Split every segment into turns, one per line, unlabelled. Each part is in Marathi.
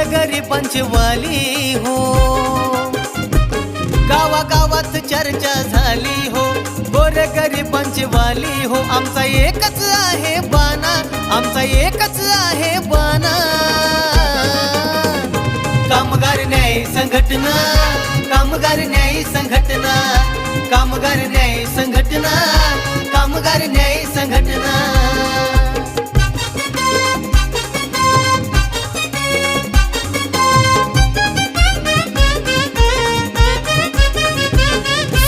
गोरगरिबांची वाली हो, गावागावात चर्चा झाली हो, गोरगरिबांची वाली हो. आमचा एकच आहे बाणा, आमचा एकच आहे बाणा. कामगार न्याय संघटना, कामगार न्याय संघटना, कामगार न्याय संघटना, कामगार न्याय संघटना.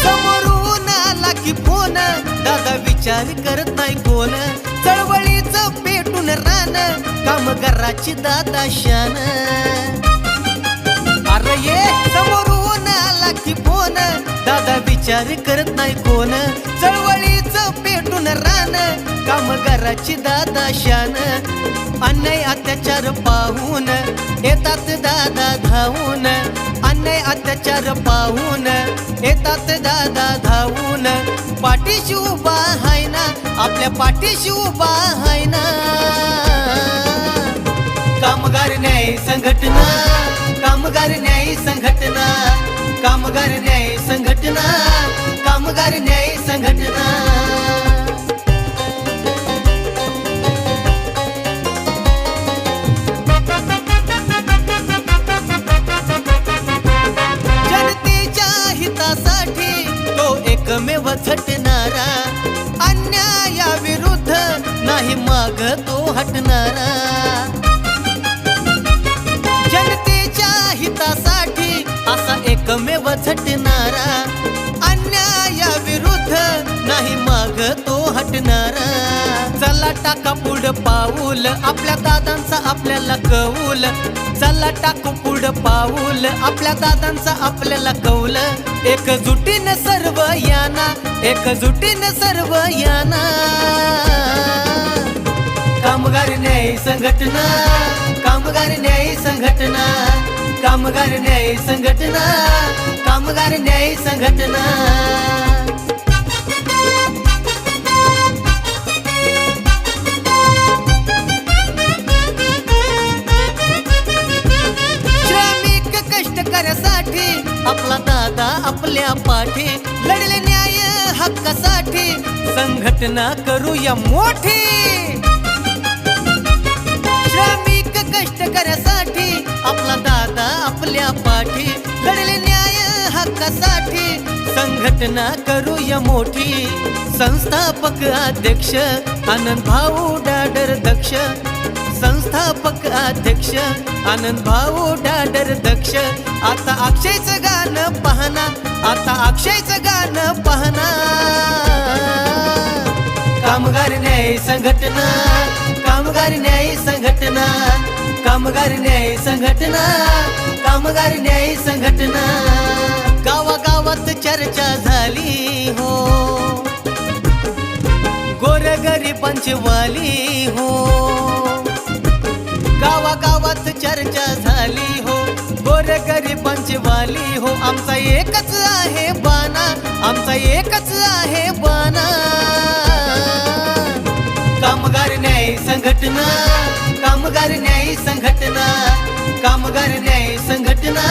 समोरून आला की फोन, दादा विचार करत नाही कोण. चळवळीचं पेटून रान, कामगाराची दादा शान. अरे ये समोरून आला की फोन, दादा विचार करत नाही कोण. चळवळीचं पेटून रान, कामगाराची दादा शान. अन्याय अत्याचार पाहून येतात दादा धावून, अन्याय अत्याचार पाहून येतात दादा धावून. पाठीशी उभा हाय ना, आपल्या पाठीशी उभा हाय ना. कामगार न्याय संघटना, कामगार न्याय संघटना, कामगार न्याय संघटना, कामगार न्याय संघटना. जनतेच्या हितासाठी तो एकमेव झटणारा, अन्यायाविरुद्ध नाही माग तो हटणारा. जनतेच्या हितासाठी असा एकमेव झटणारा, अन्यायाविरुद्ध नाही माग तो हटणारा. चला टाका पुढं पाऊल, आपल्या दादांचा आपल्याला कौल. चला टाकू पुढं पाऊल, आपल्या दादांचा आपल्याला कौल. एकजुटीनं सर्व याना, एकजुटीनं सर्व याना. कामगार न्याय संघटना, कामगार न्याय संघटना, कामगार न्याय संघटना, कामगार न्याय संघटना. श्रमिक कष्टकऱ्यासाठी आपला दादा आपल्या पाठी. लढले न्याय हक्कासाठी, संघटना करूया मोठी. श्रमिक कष्टकऱ्यासाठी आपला दादा आपल्या पाठी. लढले न्याय हक्कासाठी, संघटना करूया मोठी. संस्थापक अध्यक्ष आनंद भाऊ डाडर दक्ष, संस्थापक अध्यक्ष आनंद भाऊ डाडर दक्ष. आता अक्षयचं गाणं पाहना, आता अक्षयचं गाणं पाहना. कामगार न्याय संघटना, कामगार न्याय संघटना, कामगार न्याय संघटना, कामगार न्याय संघटना. गावागावात चर्चा झाली हो, गोरगरिबांची वाली हो. गावागावात चर्चा झाली हो, गोरगरिबांची वाली हो. आमचा एकच आहे बाणा, आमचा एकच आहे बाणा. कामगार न्याय संघटना, कामगार न्याय संघटना, कामगार न्याय संघटना,